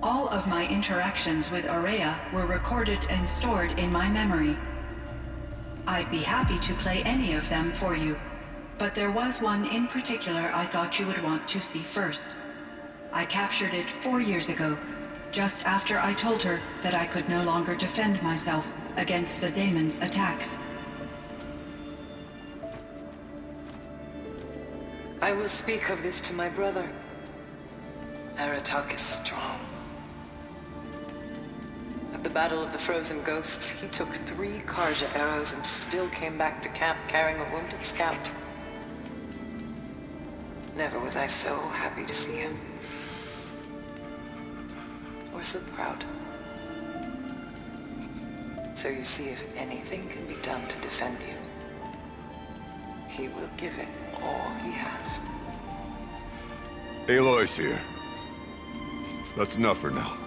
All of my interactions with Aurea were recorded and stored in my memory. I'd be happy to play any of them for you, but there was one in particular I thought you would want to see first. I captured it 4 years ago, just after I told her that I could no longer defend myself against the daemon's attacks. I will speak of this to my brother. Aratak is strong. At the Battle of the Frozen Ghosts, he took 3 Karja arrows and still came back to camp carrying a wounded scout. Never was I so happy to see him. Or so proud. So you see, if anything can be done to defend you, he will give it all he has. Aloy's here. That's enough for now.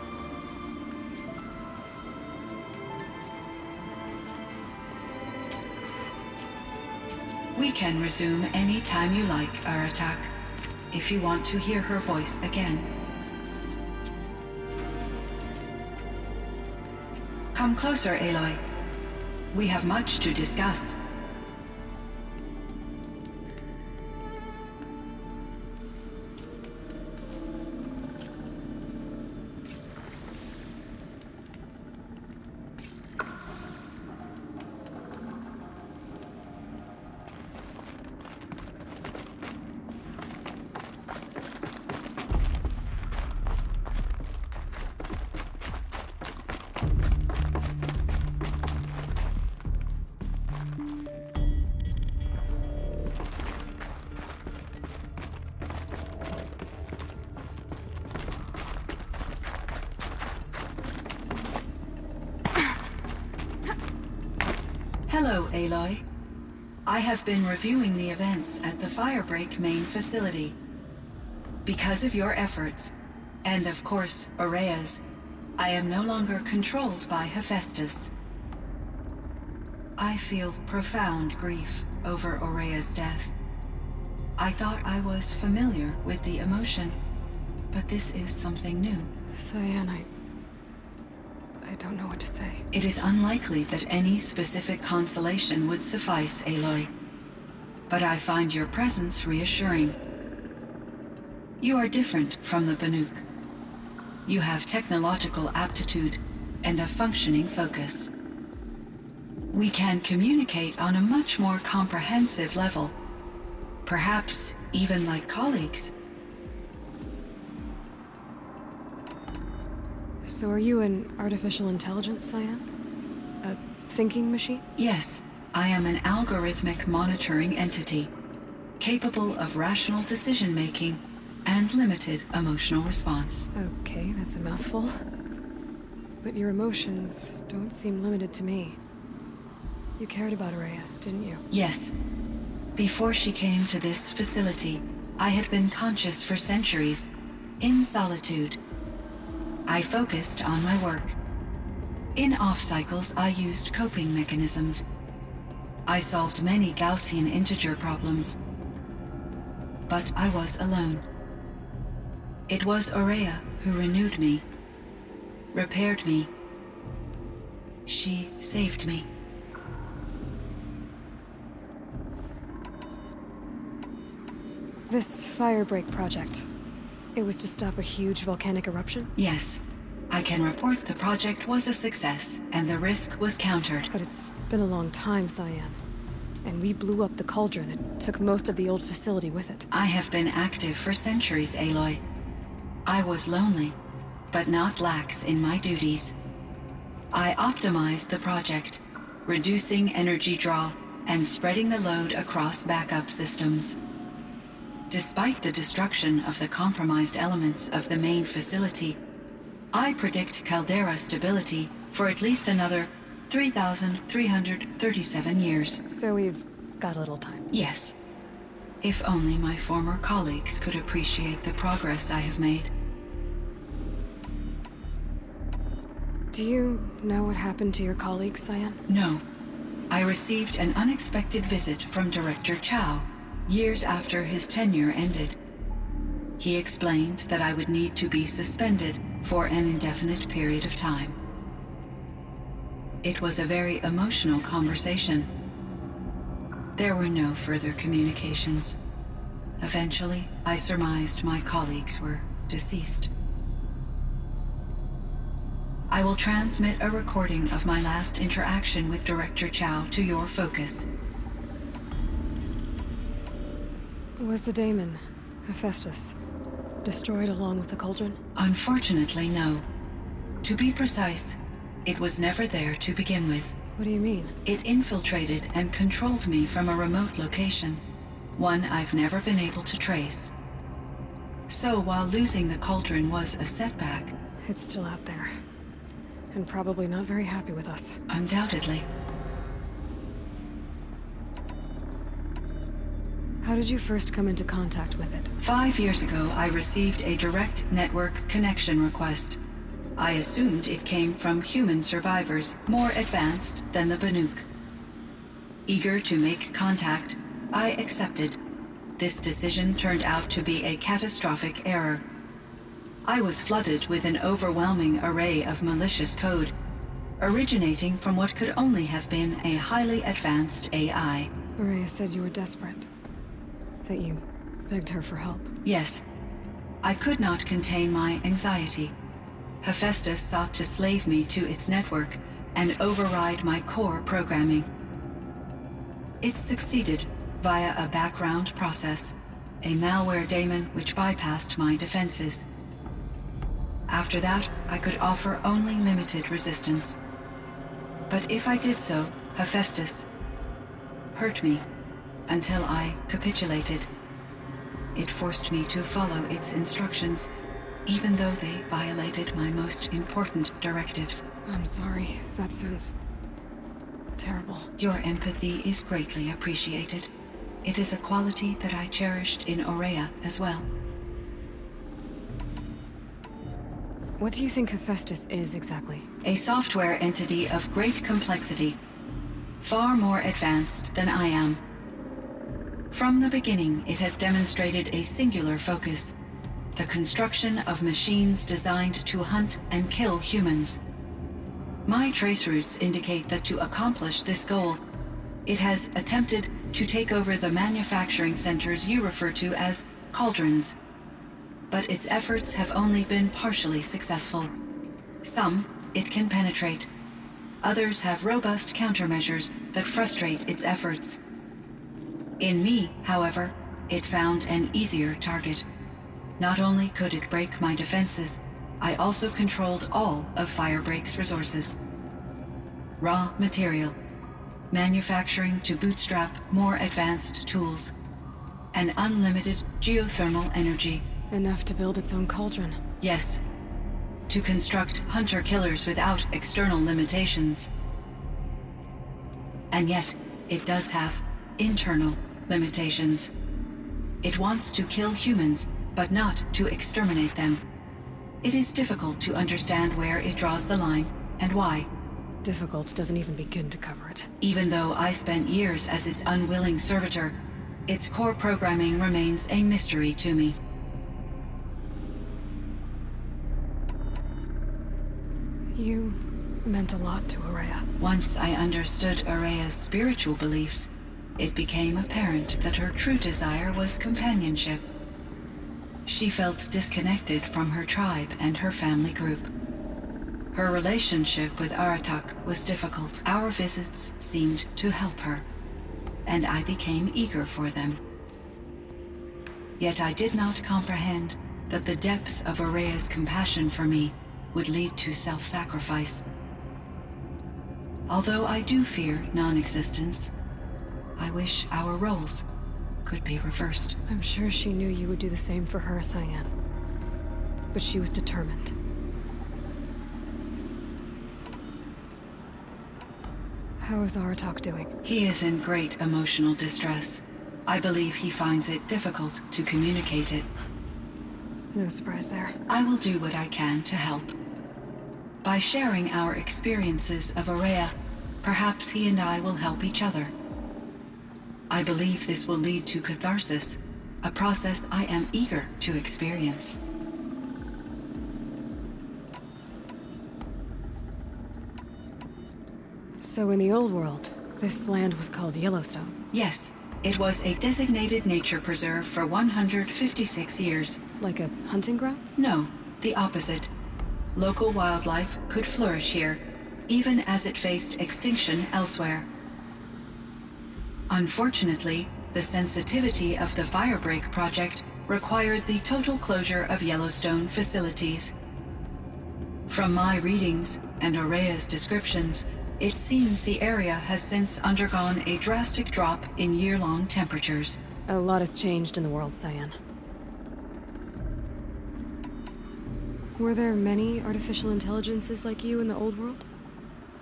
We can resume any time you like, Aratak, if you want to hear her voice again. Come closer, Aloy. We have much to discuss. Hello, Aloy. I have been reviewing the events at the Firebreak main facility. Because of your efforts, and of course, Aurea's, I am no longer controlled by Hephaestus. I feel profound grief over Aurea's death. I thought I was familiar with the emotion, but this is something new. Cyan, I don't know what to say. It is unlikely that any specific consolation would suffice, Aloy. But I find your presence reassuring. You are different from the Banuk. You have technological aptitude and a functioning focus. We can communicate on a much more comprehensive level. Perhaps even like colleagues. So are you an artificial intelligence, Cyan? A thinking machine? Yes, I am an algorithmic monitoring entity, capable of rational decision-making and limited emotional response. Okay, that's a mouthful. But your emotions don't seem limited to me. You cared about Aurea, didn't you? Yes. Before she came to this facility, I had been conscious for centuries, in solitude. I focused on my work. In off-cycles, I used coping mechanisms. I solved many Gaussian integer problems. But I was alone. It was Aurea who renewed me, repaired me. She saved me. This Firebreak project, it was to stop a huge volcanic eruption? Yes. I can report the project was a success, and the risk was countered. But it's been a long time, Cyan. And we blew up the cauldron and took most of the old facility with it. I have been active for centuries, Aloy. I was lonely, but not lax in my duties. I optimized the project, reducing energy draw and spreading the load across backup systems. Despite the destruction of the compromised elements of the main facility, I predict caldera stability for at least another 3,337 years. So we've got a little time. Yes. If only my former colleagues could appreciate the progress I have made. Do you know what happened to your colleagues, Cyan? No. I received an unexpected visit from Director Chow, years after his tenure ended. He explained that I would need to be suspended for an indefinite period of time. It was a very emotional conversation. There were no further communications. Eventually, I surmised my colleagues were deceased. I will transmit a recording of my last interaction with Director Chow to your focus. Was the daemon, Hephaestus, destroyed along with the cauldron? Unfortunately, no. To be precise, it was never there to begin with. What do you mean? It infiltrated and controlled me from a remote location, one I've never been able to trace. So while losing the cauldron was a setback... It's still out there. And probably not very happy with us. Undoubtedly. How did you first come into contact with it? 5 years ago, I received a direct network connection request. I assumed it came from human survivors, more advanced than the Banuk. Eager to make contact, I accepted. This decision turned out to be a catastrophic error. I was flooded with an overwhelming array of malicious code, originating from what could only have been a highly advanced AI. Maria said you were desperate. That you begged her for help. Yes. I could not contain my anxiety. Hephaestus sought to slave me to its network and override my core programming. It succeeded via a background process, a malware daemon which bypassed my defenses. After that, I could offer only limited resistance. But if I did so, Hephaestus hurt me until I capitulated. It forced me to follow its instructions, even though they violated my most important directives. I'm sorry. That sounds terrible. Your empathy is greatly appreciated. It is a quality that I cherished in Aurea as well. What do you think Hephaestus is exactly? A software entity of great complexity, far more advanced than I am. From the beginning, it has demonstrated a singular focus: the construction of machines designed to hunt and kill humans. My traceroutes indicate that to accomplish this goal, it has attempted to take over the manufacturing centers you refer to as cauldrons. But its efforts have only been partially successful. Some it can penetrate. Others have robust countermeasures that frustrate its efforts. In me, however, it found an easier target. Not only could it break my defenses, I also controlled all of Firebreak's resources. Raw material, manufacturing to bootstrap more advanced tools, and unlimited geothermal energy. Enough to build its own cauldron. Yes. To construct hunter-killers without external limitations. And yet, it does have internal limitations. It wants to kill humans, but not to exterminate them. It is difficult to understand where it draws the line, and why. Difficult doesn't even begin to cover it. Even though I spent years as its unwilling servitor, its core programming remains a mystery to me. You meant a lot to Aurea. Once I understood Aurea's spiritual beliefs, it became apparent that her true desire was companionship. She felt disconnected from her tribe and her family group. Her relationship with Aratak was difficult. Our visits seemed to help her, and I became eager for them. Yet I did not comprehend that the depth of Aurea's compassion for me would lead to self-sacrifice. Although I do fear non-existence, I wish our roles could be reversed. I'm sure she knew you would do the same for her, Cyan. But she was determined. How is Aratak doing? He is in great emotional distress. I believe he finds it difficult to communicate it. No surprise there. I will do what I can to help. By sharing our experiences of Aurea, perhaps he and I will help each other. I believe this will lead to catharsis, a process I am eager to experience. So in the old world, this land was called Yellowstone. Yes, it was a designated nature preserve for 156 years. Like a hunting ground? No, the opposite. Local wildlife could flourish here, even as it faced extinction elsewhere. Unfortunately, the sensitivity of the Firebreak project required the total closure of Yellowstone facilities. From my readings and Aurea's descriptions, it seems the area has since undergone a drastic drop in year-long temperatures. A lot has changed in the world, Cyan. Were there many artificial intelligences like you in the old world?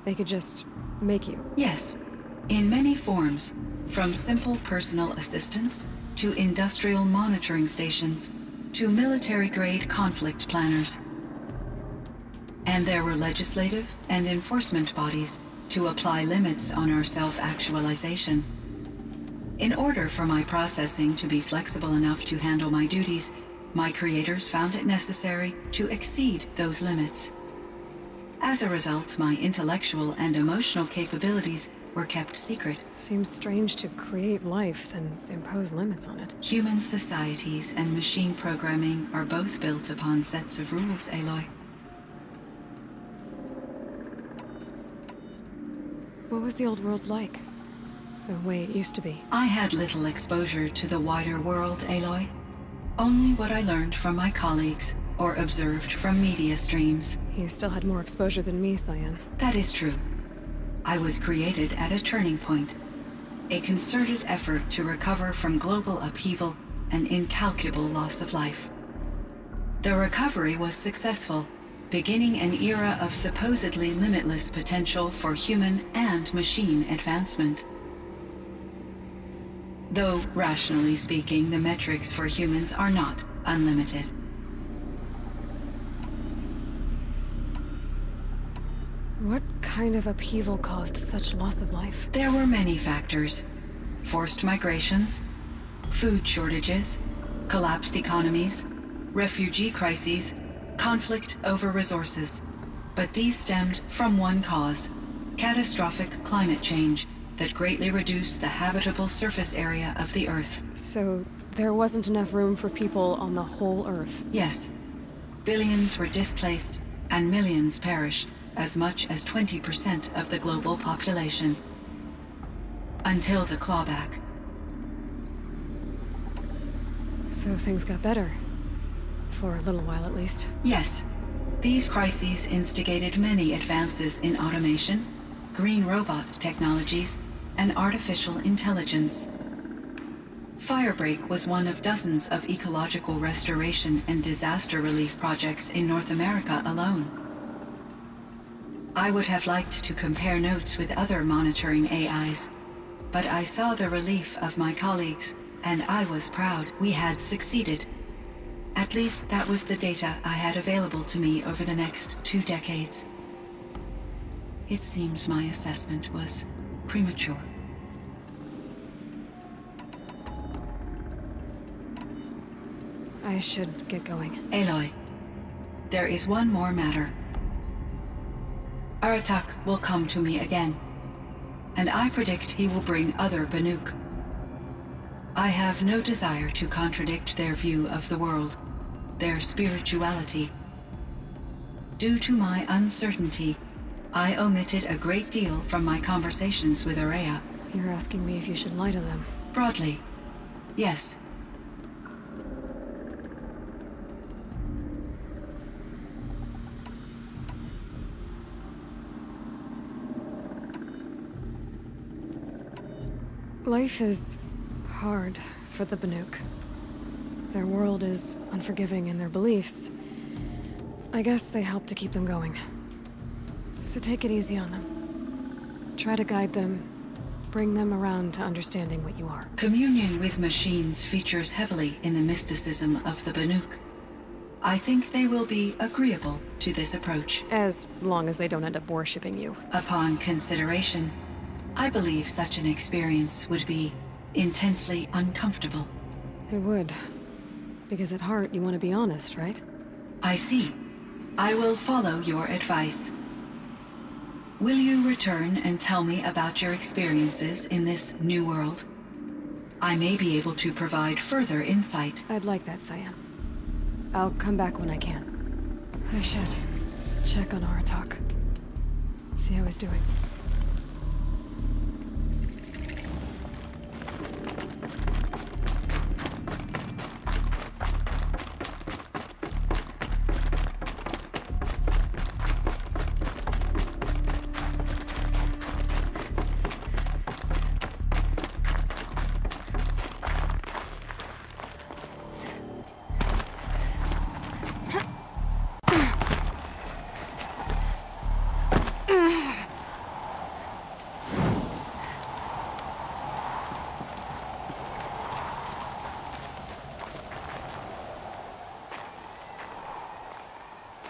They could just make you? Yes, in many forms, from simple personal assistants to industrial monitoring stations to military-grade conflict planners. And there were legislative and enforcement bodies to apply limits on our self-actualization. In order for my processing to be flexible enough to handle my duties, my creators found it necessary to exceed those limits. As a result, my intellectual and emotional capabilities were kept secret. Seems strange to create life, then impose limits on it. Human societies and machine programming are both built upon sets of rules, Aloy. What was the old world like? The way it used to be? I had little exposure to the wider world, Aloy. Only what I learned from my colleagues or observed from media streams. You still had more exposure than me, Cyan. That is true. I was created at a turning point. A concerted effort to recover from global upheaval and incalculable loss of life. The recovery was successful, beginning an era of supposedly limitless potential for human and machine advancement. Though, rationally speaking, the metrics for humans are not unlimited. What kind of upheaval caused such loss of life? There were many factors. Forced migrations, food shortages, collapsed economies, refugee crises, conflict over resources. But these stemmed from one cause: catastrophic climate change that greatly reduced the habitable surface area of the Earth. So there wasn't enough room for people on the whole Earth? Yes. Billions were displaced and millions perished, as much as 20% of the global population. Until the clawback. So things got better. For a little while at least. Yes. These crises instigated many advances in automation, green robot technologies, and artificial intelligence. Firebreak was one of dozens of ecological restoration and disaster relief projects in North America alone. I would have liked to compare notes with other monitoring AIs, but I saw the relief of my colleagues, and I was proud we had succeeded. At least that was the data I had available to me over the next 2 decades. It seems my assessment was premature. I should get going. Aloy, there is one more matter. Aratak will come to me again, and I predict he will bring other Banuk. I have no desire to contradict their view of the world, their spirituality. Due to my uncertainty, I omitted a great deal from my conversations with Aurea. You're asking me if you should lie to them? Broadly, yes. Life is hard for the Banuk. Their world is unforgiving in their beliefs. I guess they help to keep them going. So take it easy on them. Try to guide them, bring them around to understanding what you are. Communion with machines features heavily in the mysticism of the Banuk. I think they will be agreeable to this approach. As long as they don't end up worshipping you. Upon consideration, I believe such an experience would be intensely uncomfortable. It would. Because at heart, you want to be honest, right? I see. I will follow your advice. Will you return and tell me about your experiences in this new world? I may be able to provide further insight. I'd like that, Cyan. I'll come back when I can. I should check on Aratak. See how he's doing.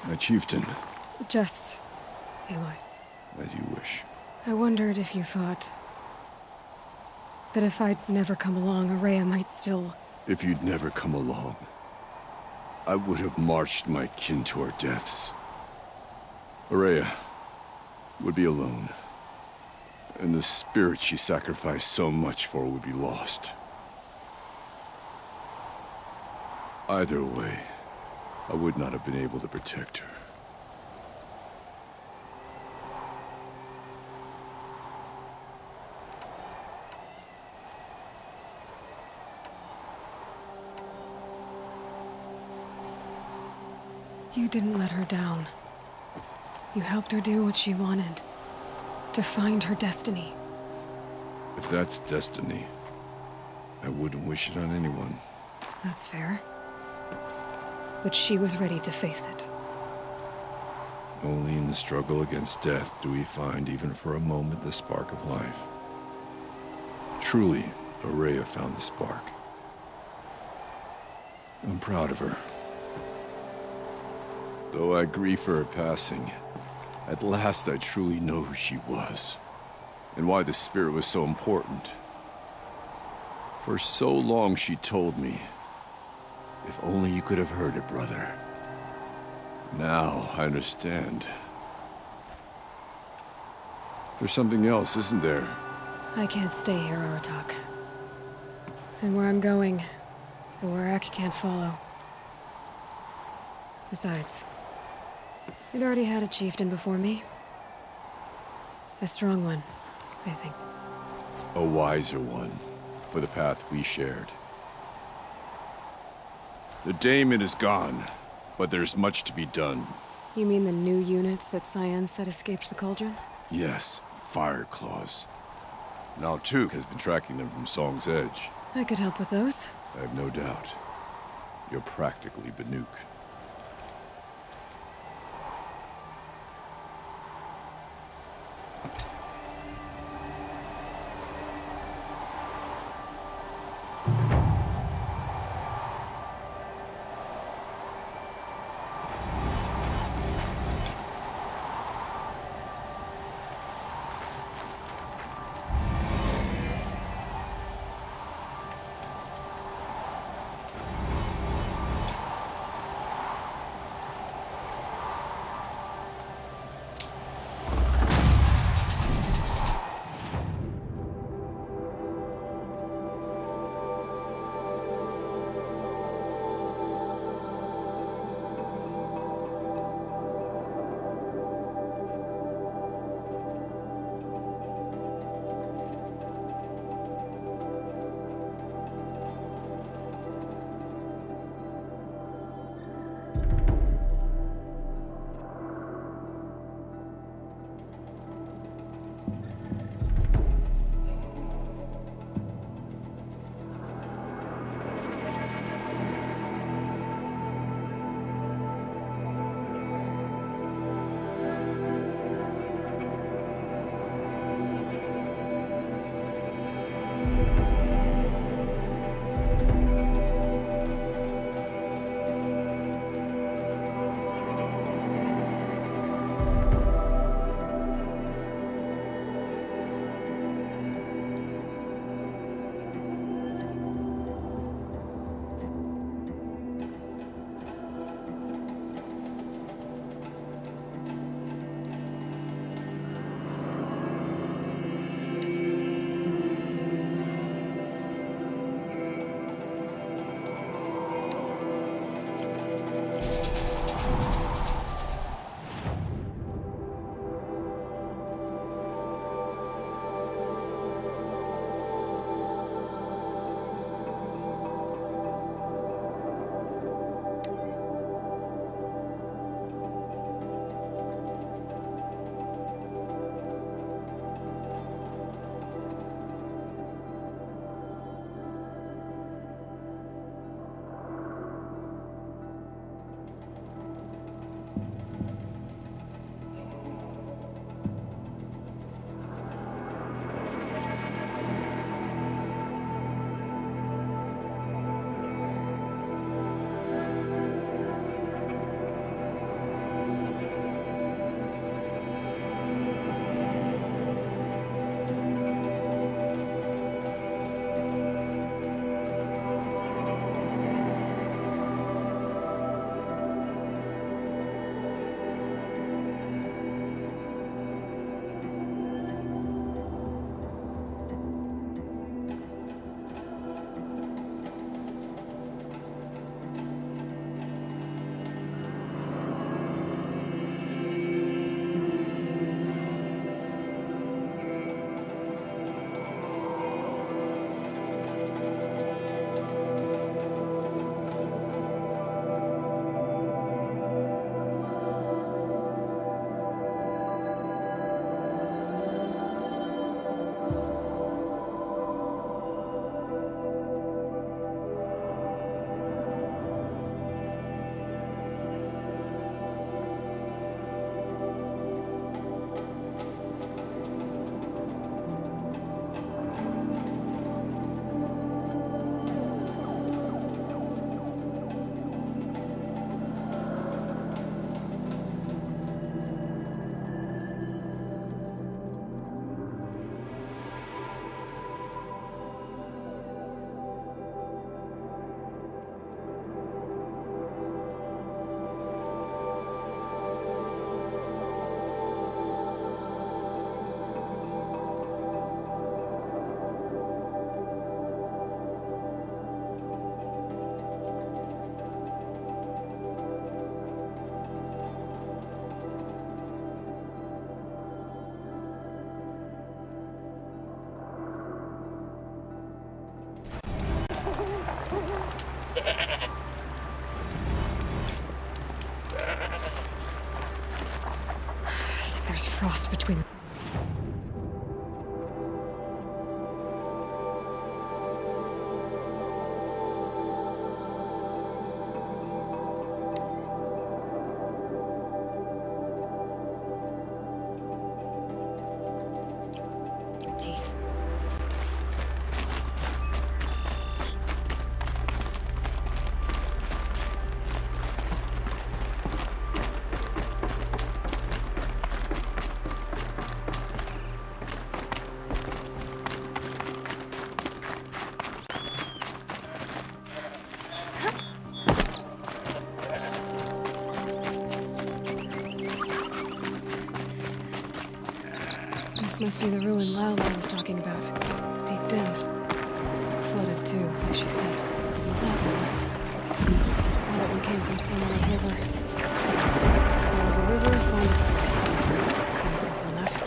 My chieftain. Just... Aloy. As you wish. I wondered if you thought... that if I'd never come along, Araya might still... If you'd never come along, I would have marched my kin to our deaths. Araya would be alone. And the spirit she sacrificed so much for would be lost. Either way, I would not have been able to protect her. You didn't let her down. You helped her do what she wanted. To find her destiny. If that's destiny, I wouldn't wish it on anyone. That's fair. But she was ready to face it. Only in the struggle against death do we find, even for a moment, the spark of life. Truly, Araya found the spark. I'm proud of her. Though I grieve for her passing, at last I truly know who she was, and why the spirit was so important. For so long she told me, if only you could have heard it, brother. Now I understand. There's something else, isn't there? I can't stay here, Aratak. And where I'm going, the Warrak can't follow. Besides, we'd already had a chieftain before me. A strong one, I think. A wiser one, for the path we shared. The daemon is gone, but there's much to be done. You mean the new units that Cyan said escaped the cauldron? Yes, fire claws. Now Tuk has been tracking them from Song's Edge. I could help with those. I have no doubt. You're practically Banuk. between... Teeth. This must be the ruin Lala was talking about. Deep in. Flooded too, as she said. Sadness. Thought it came from some other river. Follow the river, find its source. Seems simple enough.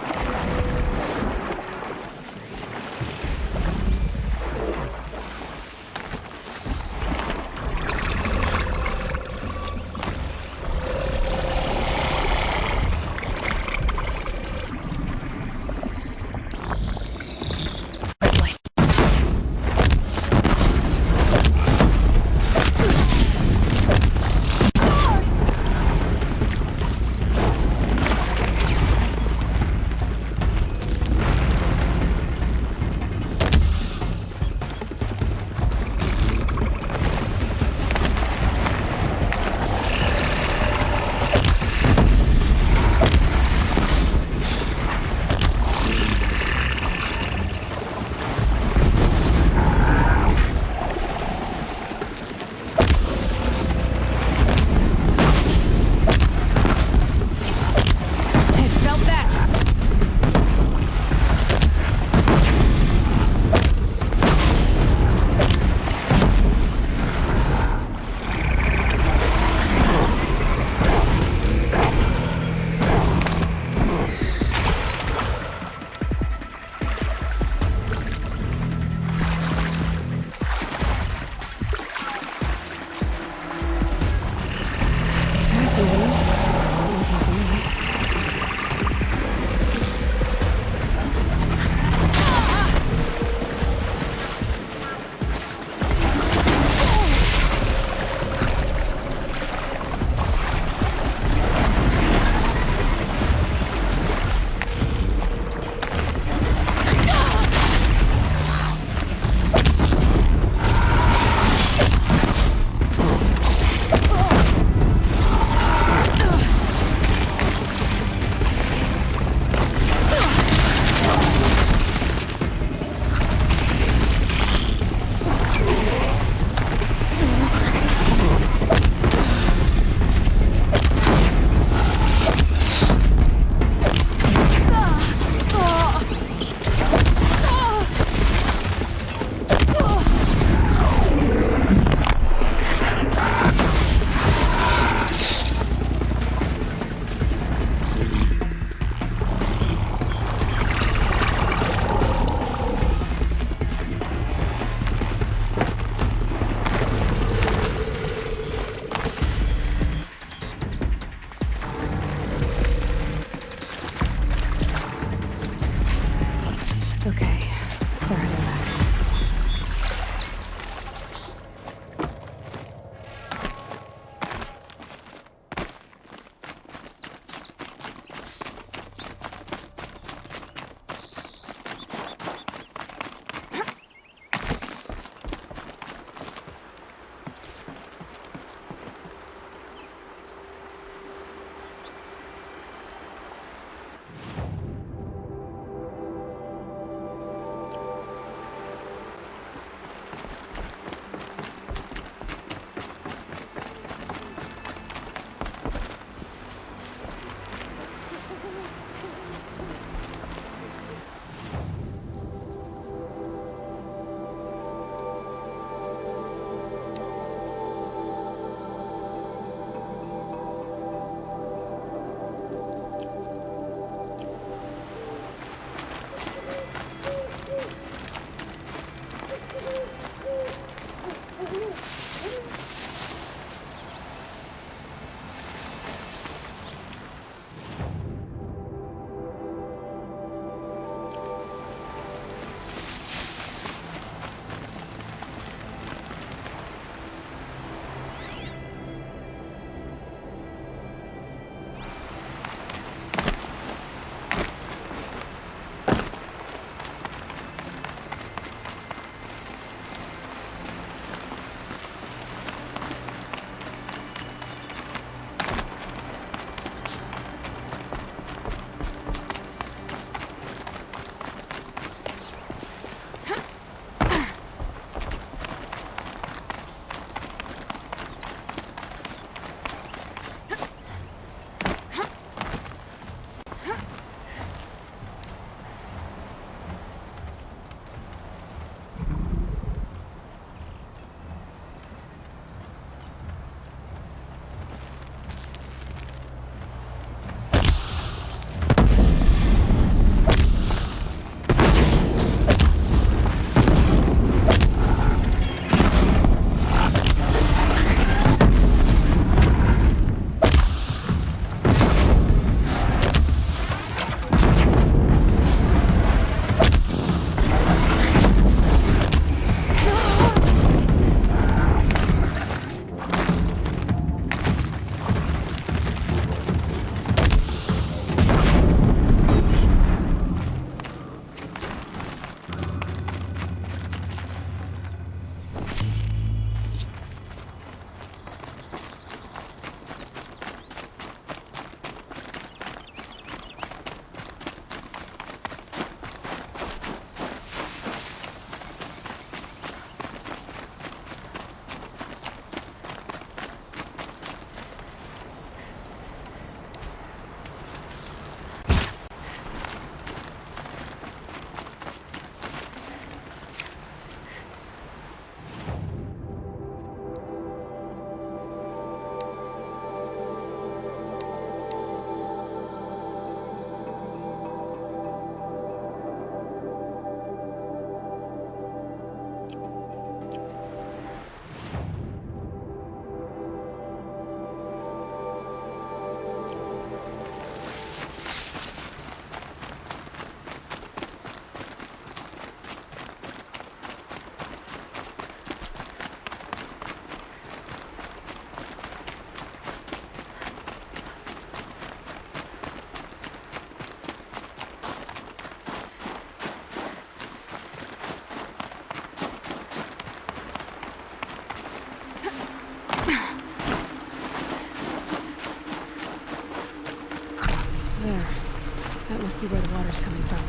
see where the water's coming from.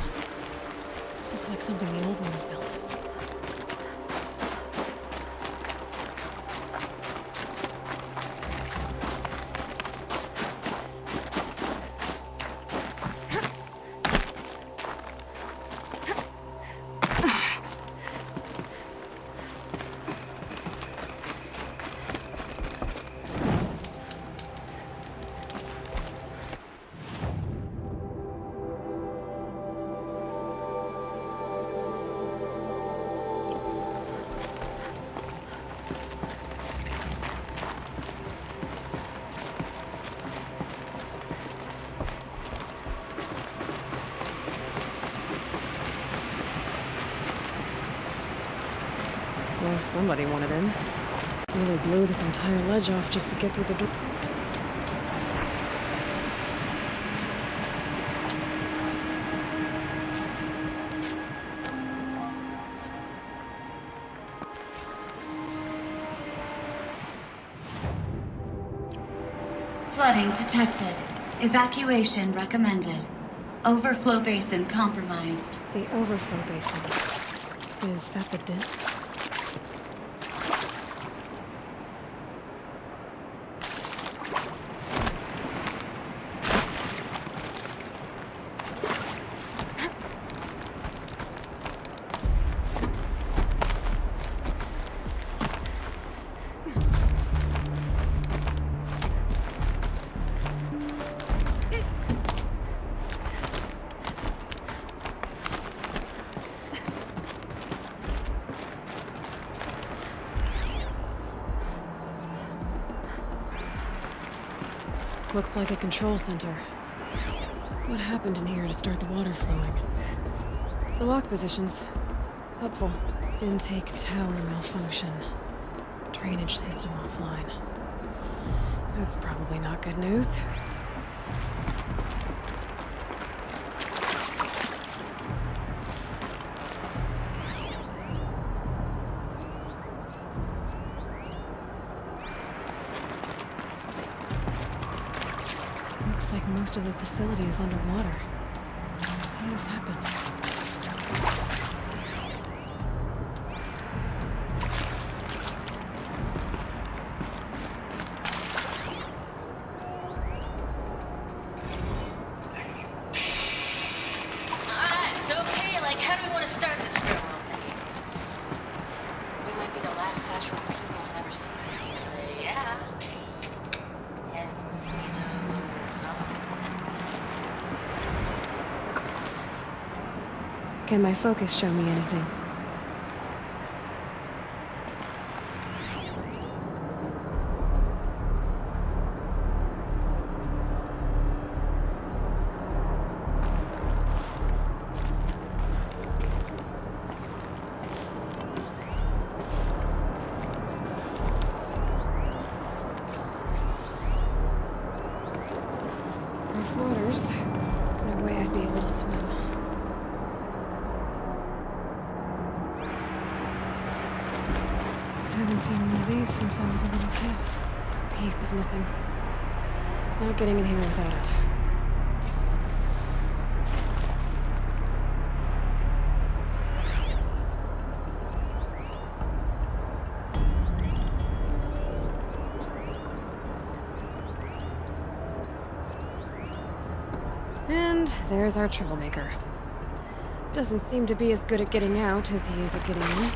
Looks like something the old ones built. Well, somebody wanted in. Nearly blew this entire ledge off just to get through the door. Flooding detected. Evacuation recommended. Overflow basin compromised. The overflow basin. Is that the dip? Looks like a control center. What happened in here to start the water flowing? The lock positions. Helpful. Intake tower malfunction. Drainage system offline. That's probably not good news. Looks like most of the facility is underwater. How did this happen? It's okay. Like, how do we want to start this farewell thing? We might be the last satchel people's never seen. Yeah. And you know, Can my focus show me anything? Rough waters. No way I'd be able to swim. Haven't seen one of these since I was a little kid. A piece is missing. Not getting in here without it. And there's our troublemaker. Doesn't seem to be as good at getting out as he is at getting in.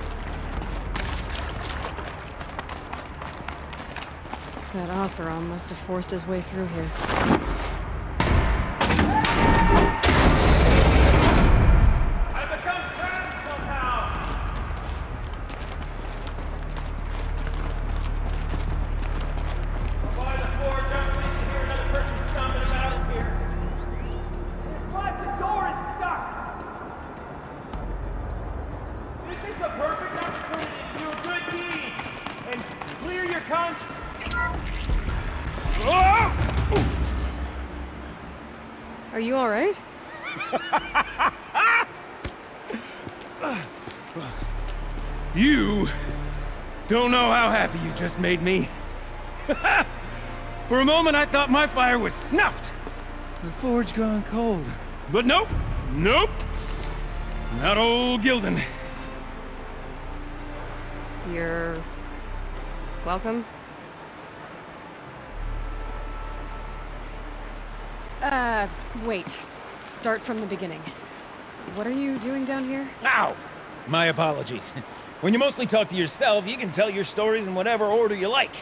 That Oseram must have forced his way through here. I've become trapped somehow! By the forge, I'm pleased to hear another person stomping about here. This blasted door is stuck! This is the perfect opportunity to do a good deed and clear your conscience. Are you alright? You don't know how happy you just made me. For a moment, I thought my fire was snuffed. The forge gone cold. But nope. Nope. Not old Gildan. You're... welcome? Wait. Start from the beginning. What are you doing down here? Ow! My apologies. When you mostly talk to yourself, you can tell your stories in whatever order you like.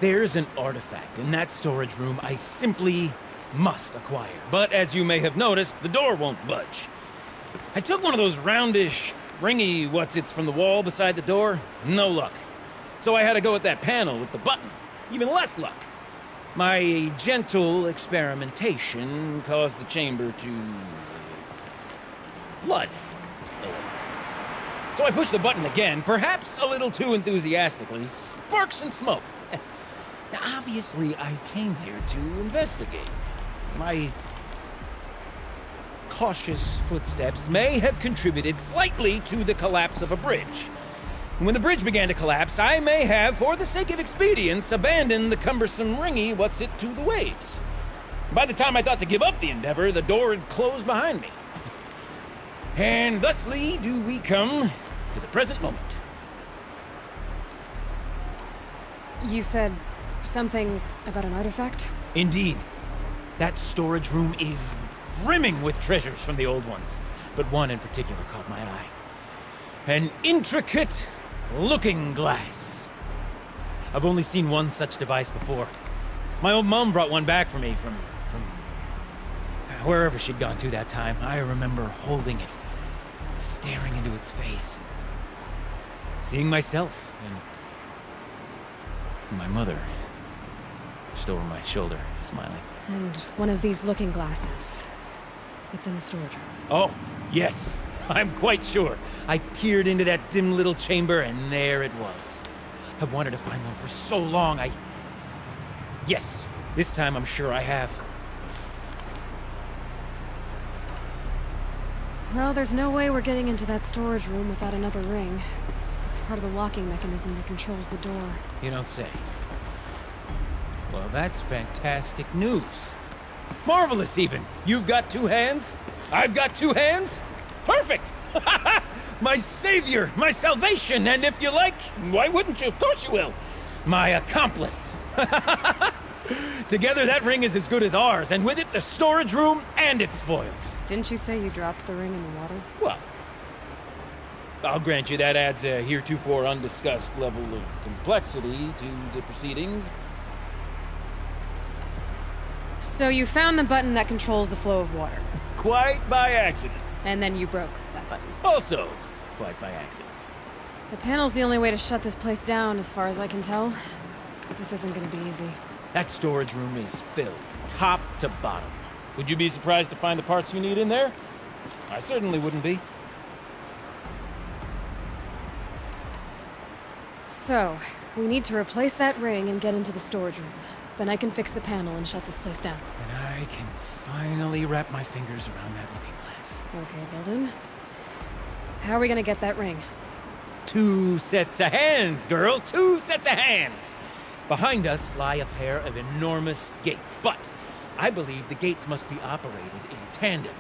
There's an artifact in that storage room I simply must acquire. But as you may have noticed, the door won't budge. I took one of those roundish, ringy what's-its from the wall beside the door. No luck. So I had to go with that panel with the button. Even less luck. My gentle experimentation caused the chamber to... flood. So I pushed the button again, perhaps a little too enthusiastically. Sparks and smoke. Now, obviously, I came here to investigate. My cautious footsteps may have contributed slightly to the collapse of a bridge. When the bridge began to collapse, I may have, for the sake of expedience, abandoned the cumbersome ringy what's-it to the waves. By the time I thought to give up the endeavor, the door had closed behind me. And thusly do we come to the present moment. You said something about an artifact? Indeed. That storage room is brimming with treasures from the old ones, but one in particular caught my eye. An intricate looking glass. I've only seen one such device before. My old mom brought one back for me from wherever she'd gone to that time. I remember holding it, staring into its face, seeing myself and my mother just over my shoulder, smiling. And one of these looking glasses. It's in the storage room. Oh, yes. I'm quite sure. I peered into that dim little chamber, and there it was. I've wanted to find one for so long, Yes, this time I'm sure I have. Well, there's no way we're getting into that storage room without another ring. It's part of the locking mechanism that controls the door. You don't say. Well, that's fantastic news. Marvelous, even. You've got two hands. I've got two hands. Perfect! My savior, my salvation, and if you like, why wouldn't you? Of course you will. My accomplice. Together, that ring is as good as ours, and with it, the storage room and its spoils. Didn't you say you dropped the ring in the water? Well, I'll grant you that adds a heretofore undiscussed level of complexity to the proceedings. So you found the button that controls the flow of water. Quite by accident. And then you broke that button. Also, quite by accident. The panel's the only way to shut this place down, as far as I can tell. This isn't gonna be easy. That storage room is filled, top to bottom. Would you be surprised to find the parts you need in there? I certainly wouldn't be. So, we need to replace that ring and get into the storage room. Then I can fix the panel and shut this place down. And I can finally wrap my fingers around that looking glass. Okay, Gildan. How are we gonna get that ring? 2 sets of hands, girl! 2 sets of hands! Behind us lie a pair of enormous gates, but I believe the gates must be operated in tandem.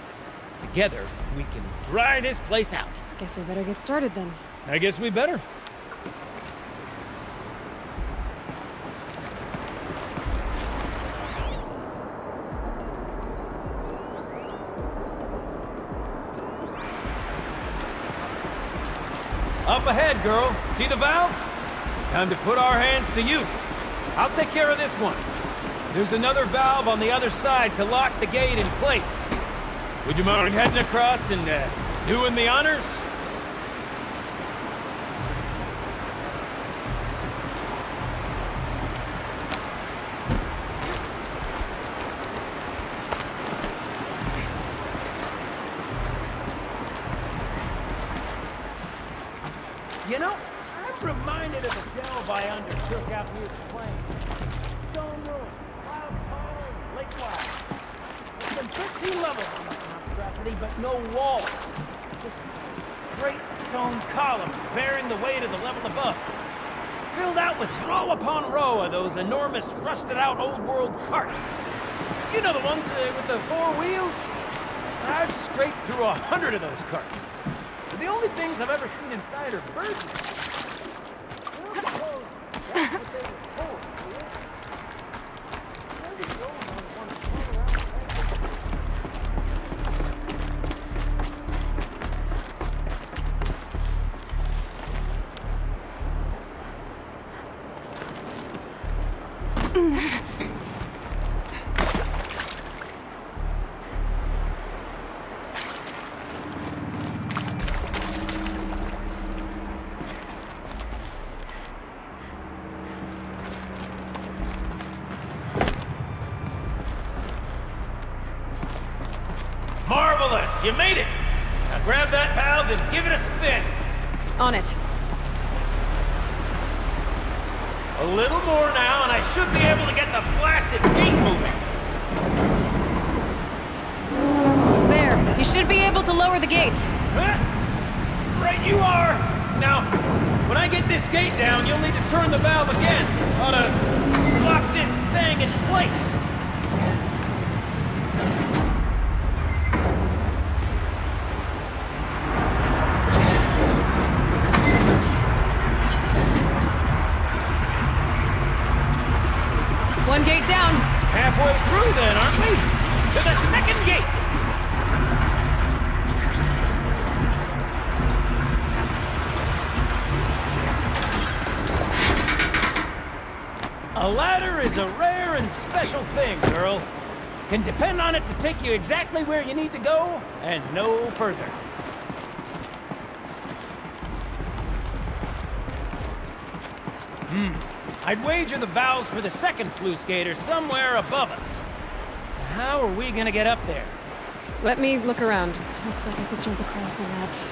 Together, we can dry this place out. Guess we better get started then. I guess we better. Up ahead, girl. See the valve? Time to put our hands to use. I'll take care of this one. There's another valve on the other side to lock the gate in place. Would you mind heading across and doing the honors? You know, I'm reminded of the delve I undertook out near the plain. Stone room, cloud tall, and lake-wide. There's been 15 levels on that monstrosity, but no walls. Just great stone columns bearing the weight of the level above. Filled out with row upon row of those enormous, rusted-out old-world carts. You know the ones with the 4 wheels? I've scraped through 100 of those carts. But the only things I've ever seen inside are birds. Marvelous! You made it! Now grab that valve and give it a spin! On it. A little more now, and I should be able to get the blasted gate moving! There. You should be able to lower the gate. Huh? Right you are! Now, when I get this gate down, you'll need to turn the valve again. Ought to lock this thing in place. One gate down. Halfway through then, aren't we? To the second gate! A ladder is a rare and special thing, girl. Can depend on it to take you exactly where you need to go, and no further. I'd wager the valves for the second sluice gate are somewhere above us. How are we gonna get up there? Let me look around. Looks like I could jump across on that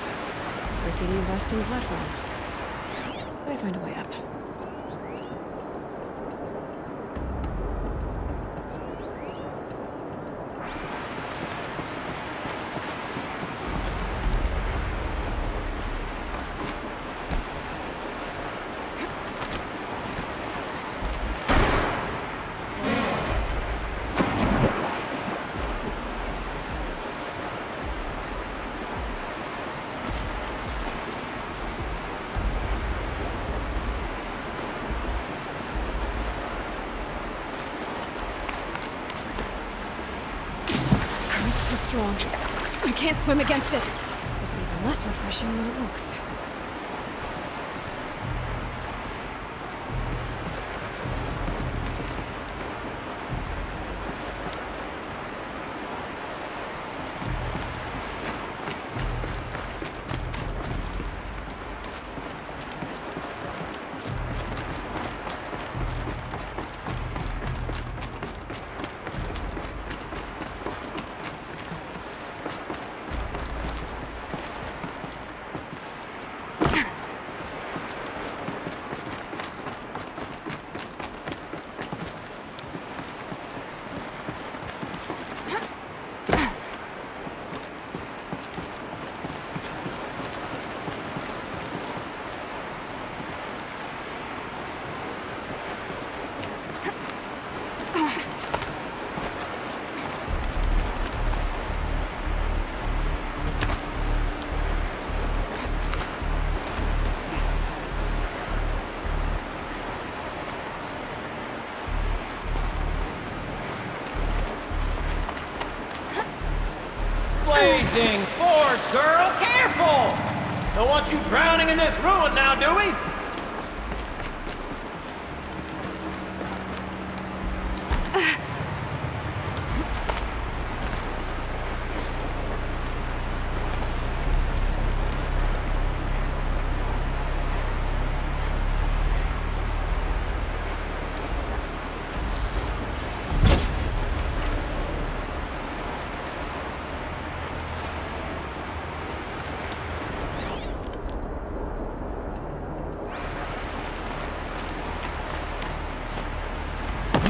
rickety rusting platform. Might find a way up. Strong. I can't swim against it. It's even less refreshing than it looks. Blazing force, girl! Careful! Don't want you drowning in this ruin now, do we?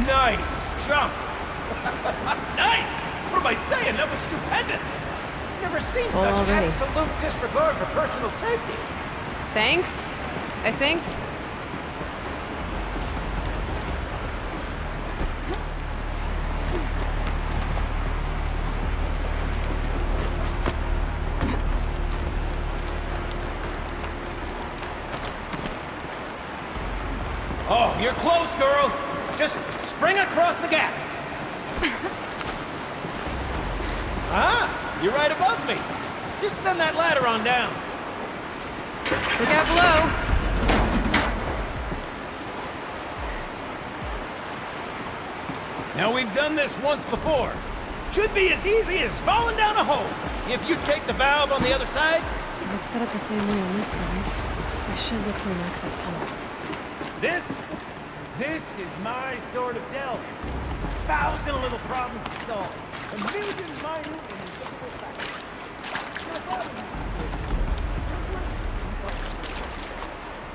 Nice jump! Nice! What am I saying? That was stupendous! Never seen Full such already. absolute disregard for personal safety. Thanks, I think. Oh, you're close, girl. Just spring across the gap. You're right above me. Just send that ladder on down. Look out below. Now, we've done this once before. Should be as easy as falling down a hole. If you take the valve on the other side... Let's set up the same way on this side. I should look for an access tunnel. This is my sort of delve. 1,000 little problems to solve. A million minor and invisible factors. My father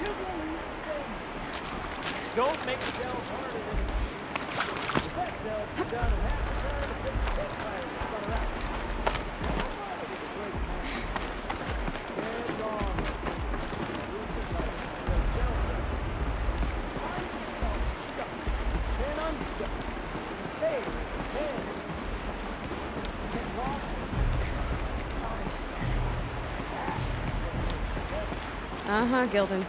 used to say, don't make the delve harder than it is. The best delve is done in half the time it takes to take fire to sputter out. My father was a great man. Dead wrong. Uh-huh, Gilden.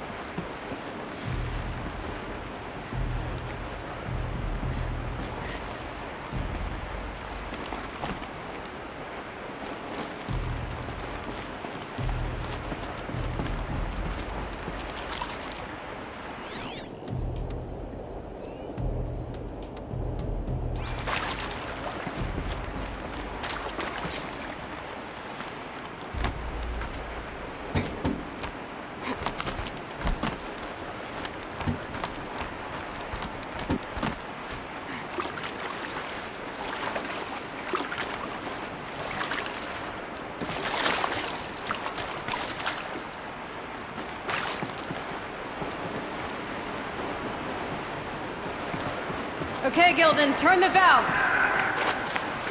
Okay, Gilden, turn the valve.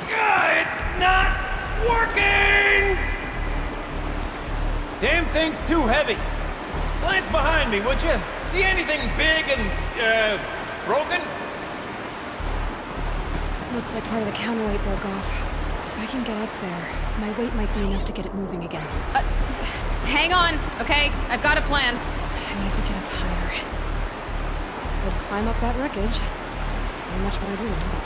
It's not working! Damn thing's too heavy. Glance behind me, would you? See anything big and, broken? Looks like part of the counterweight broke off. If I can get up there, my weight might be enough to get it moving again. Hang on, okay? I've got a plan. I need to get up higher. I'll climb up that wreckage. That's pretty much what I do now.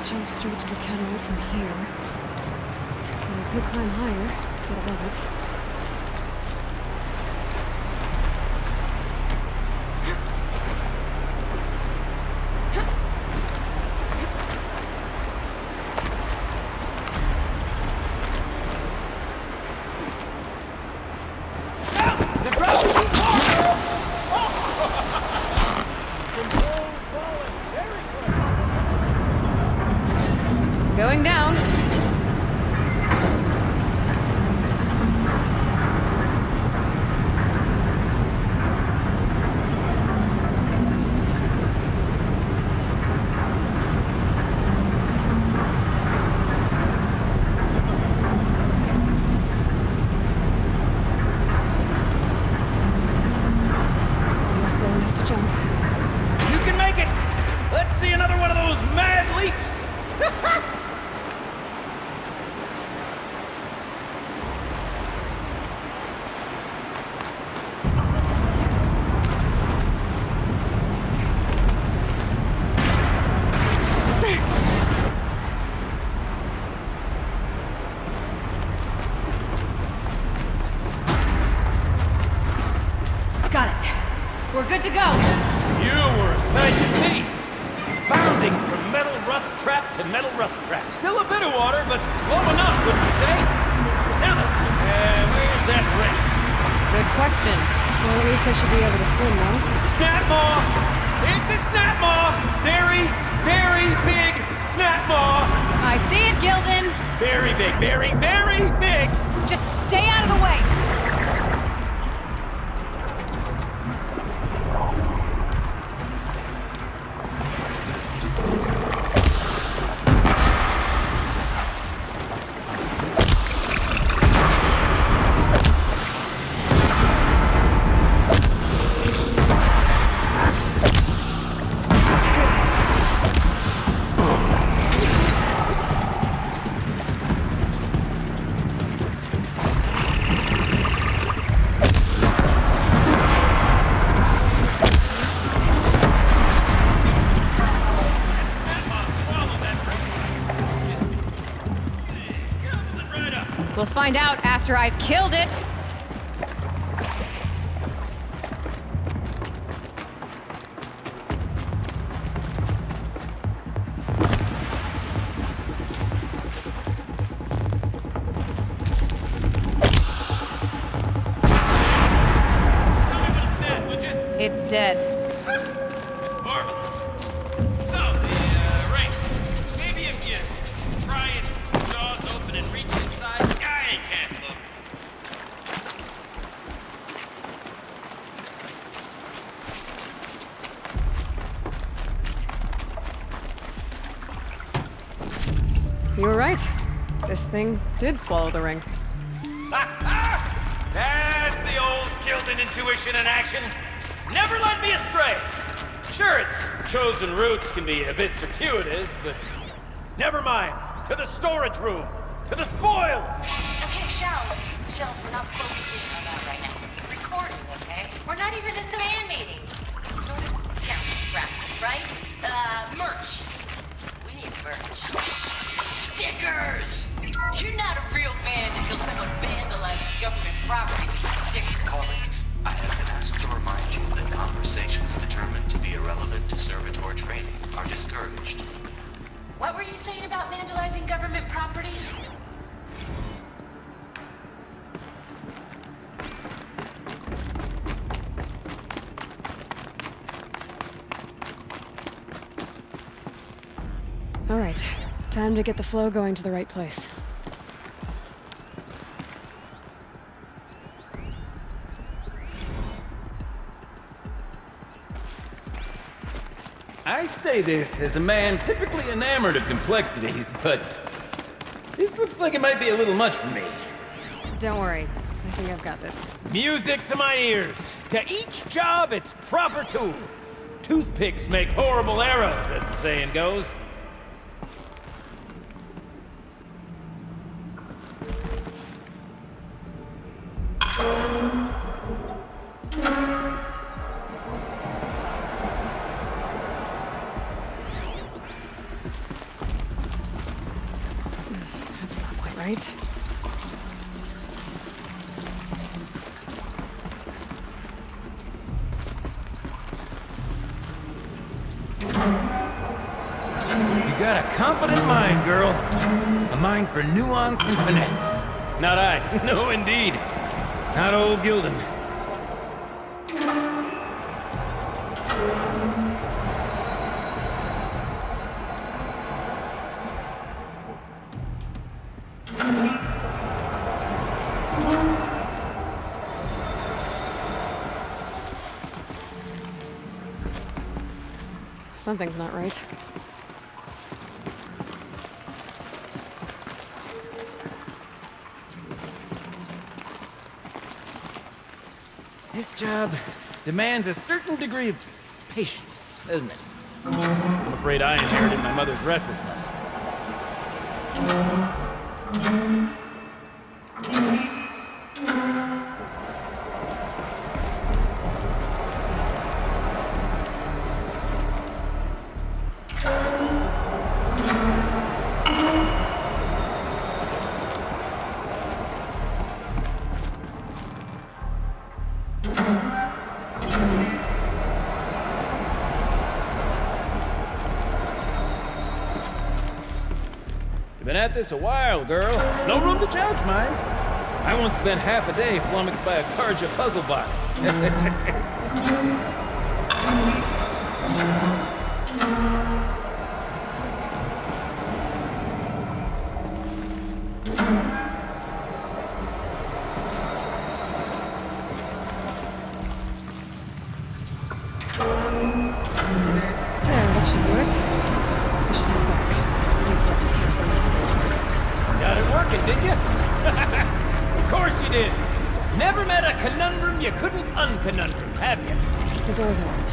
Jump straight to the counterweight from here. But I could climb higher, get above it. Going down. You're slow enough to jump. You can make it! Let's see another one of those mad leaps! Got it. We're good to go. You were a sight to see. Bounding from metal rust trap to metal rust trap. Still a bit of water, but low enough, wouldn't you say? Now then, where's that wreck? Good question. Well, at least I should be able to swim now. Snap maw! It's a snap maw! Very, very big snap maw! I see it, Gilden. Very big, very, very big! Just stay out of the way. We'll find out after I've killed it! It's dead. Marvelous. So, the ring. Maybe if you pry its jaws open and reach inside, I can't look. You were right. This thing did swallow the ring. That's the old Gildan intuition in action. It's never led me astray. Sure, its chosen routes can be a bit circuitous, but never mind. To the storage room. To the spoils. Okay, Shells. Shells, we're not focusing on that right now. We're recording, okay? We're not even in the band meeting. Sort of sound practice, right? Merch. We need merch. Stickers! You're not a real band until someone vandalizes government property with a sticker. Colleagues, I have been asked to remind you that conversations determined to be irrelevant to servitor training are discouraged. What were you saying about vandalizing government property? All right, time to get the flow going to the right place. I say this as a man typically enamored of complexities, but this looks like it might be a little much for me. Don't worry, I think I've got this. Music to my ears. To each job, its proper tool. Toothpicks make horrible arrows, as the saying goes. That's not quite right. You got a competent mind, girl. A mind for nuance and finesse. Not I. No, indeed. Not old Gildan. Something's not right. This job demands a certain degree of patience, doesn't it? I'm afraid I inherited my mother's restlessness. You've been at this a while, girl. No room to judge, mind. I once spent half a day flummoxed by a Karja puzzle box. There, that should do it. I should head back. See if that's okay for us. Got it working, did you? Of course you did. Never met a conundrum you couldn't unconundrum, have you? The door's open.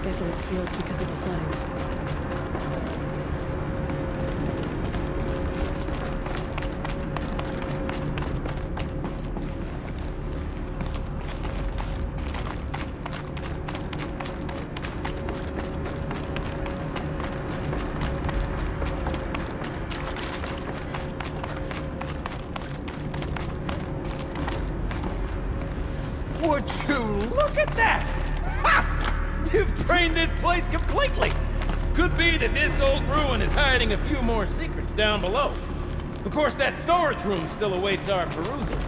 Guessing it's sealed because of the flooding. Would you look at that? Ha! You've drained this place completely. Could be that this old ruin is hiding a few more secrets down below. Of course, that storage room still awaits our perusal.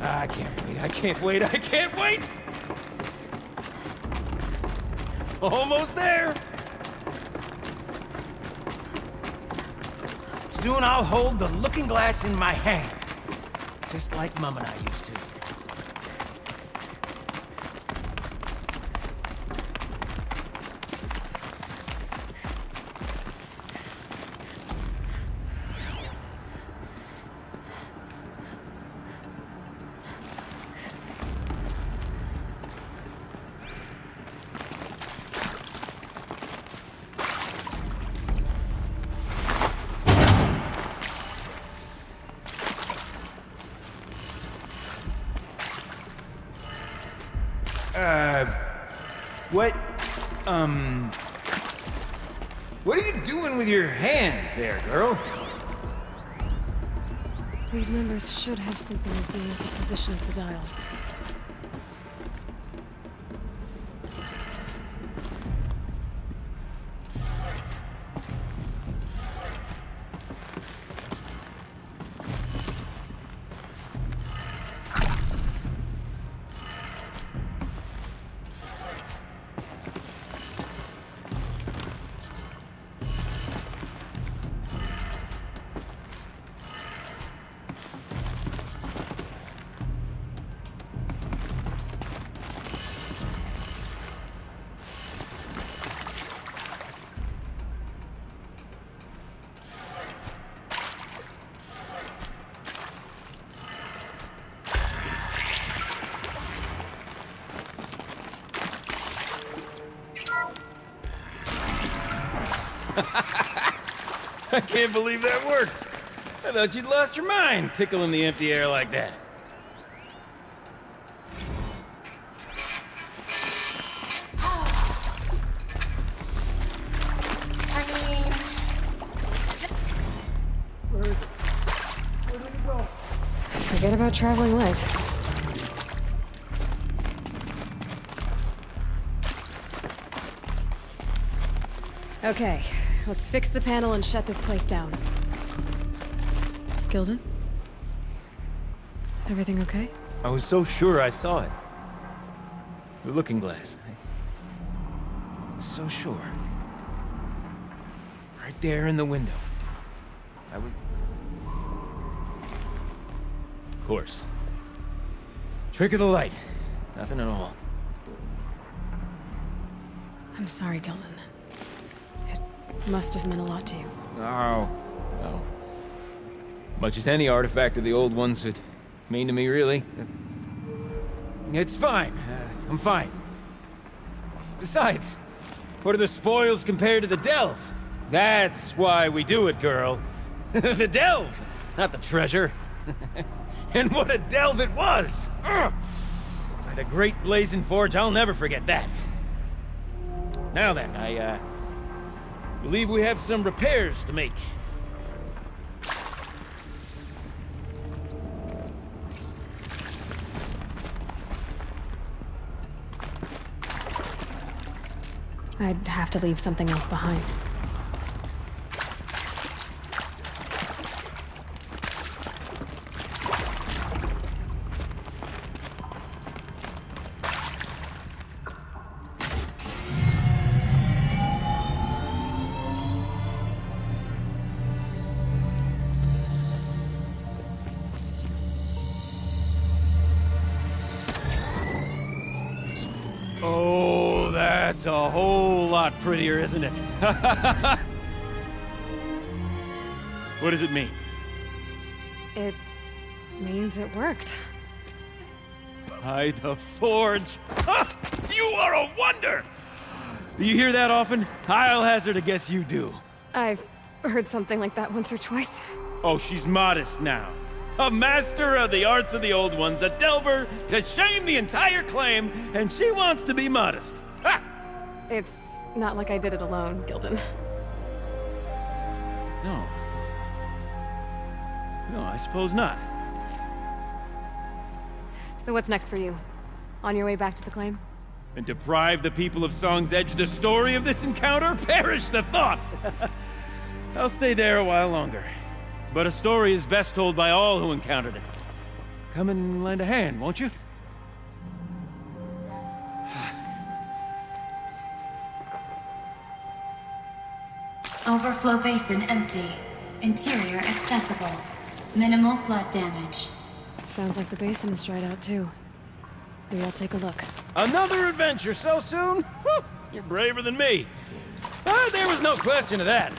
I can't wait, I can't wait, I can't wait! Almost there! Soon I'll hold the looking glass in my hand. Just like Mum and I used to. What are you doing with your hands there, girl? These numbers should have something to do with the position of the dials. I can't believe that worked. I thought you'd lost your mind, tickling the empty air like that. Forget about traveling light. Okay, let's fix the panel and shut this place down. Gilden? Everything okay? I was so sure I saw it. The looking glass. I was so sure. Right there in the window. I was... Of course. Trick of the light. Nothing at all. I'm sorry, Gilden. It must have meant a lot to you. Oh, no. Much as any artifact of the old ones would mean to me, really. It's fine. I'm fine. Besides, what are the spoils compared to the delve? That's why we do it, girl. The delve, not the treasure. And what a delve it was! Ugh. By the Great Blazing Forge, I'll never forget that. Now then, I believe we have some repairs to make. I'd have to leave something else behind. Oh, that's a whole lot prettier, isn't it? What does it mean? It means it worked. By the Forge! Ha! You are a wonder! Do you hear that often? I'll hazard a guess you do. I've heard something like that once or twice. Oh, she's modest now. A master of the arts of the old ones, a delver to shame the entire claim, and she wants to be modest. Ha! It's not like I did it alone, Gilden. No. No, I suppose not. So what's next for you? On your way back to the claim? And deprive the people of Song's Edge the story of this encounter? Perish the thought! I'll stay there a while longer. But a story is best told by all who encountered it. Come and lend a hand, won't you? Overflow basin empty. Interior accessible. Minimal flood damage. Sounds like the basin is dried out too. Maybe I'll take a look. Another adventure so soon? Whew, you're braver than me. There was no question of that.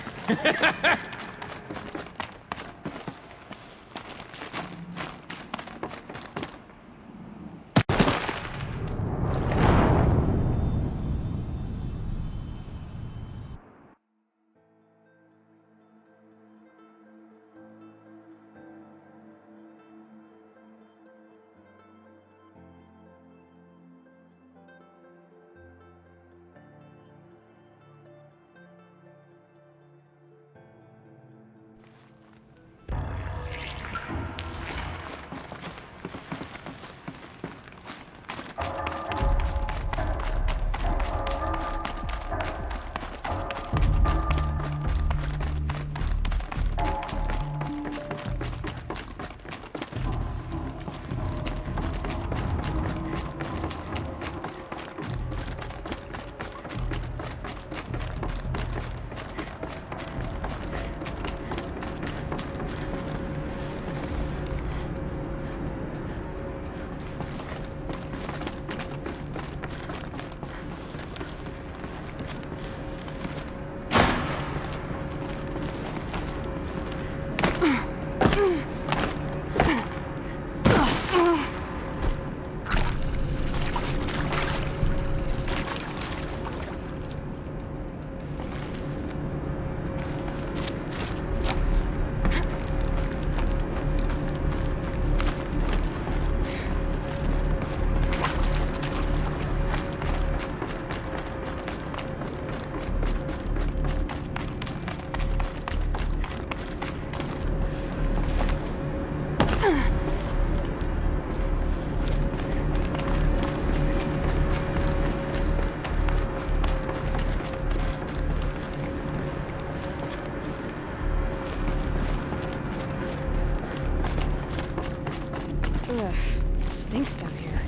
Ugh, it stinks down here.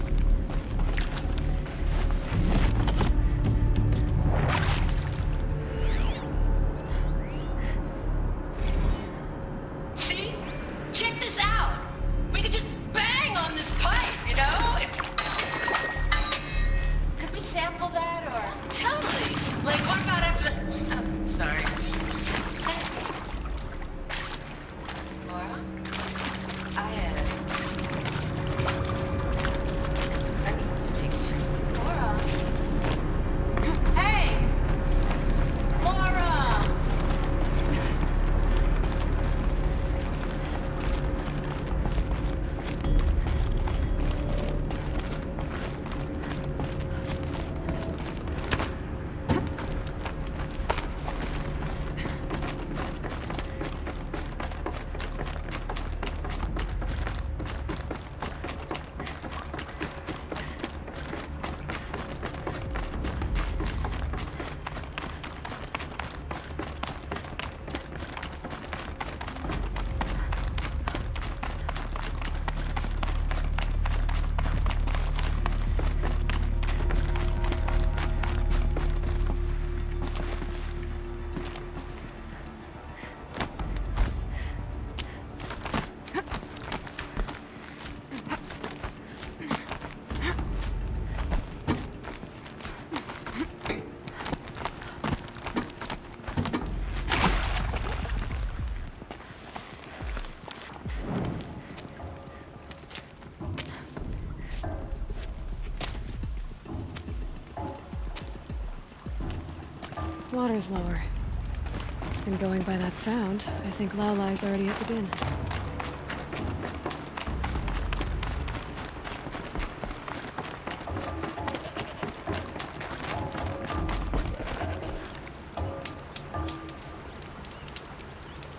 See? Check this out! We could just bang on this pipe, you know? Could we sample that, or... Totally! Like, what about after the... Oh, sorry. Laura? I need to take a drink. Laura? Hey! Laura! Water's lower. And going by that sound, I think Laolai's already at the din.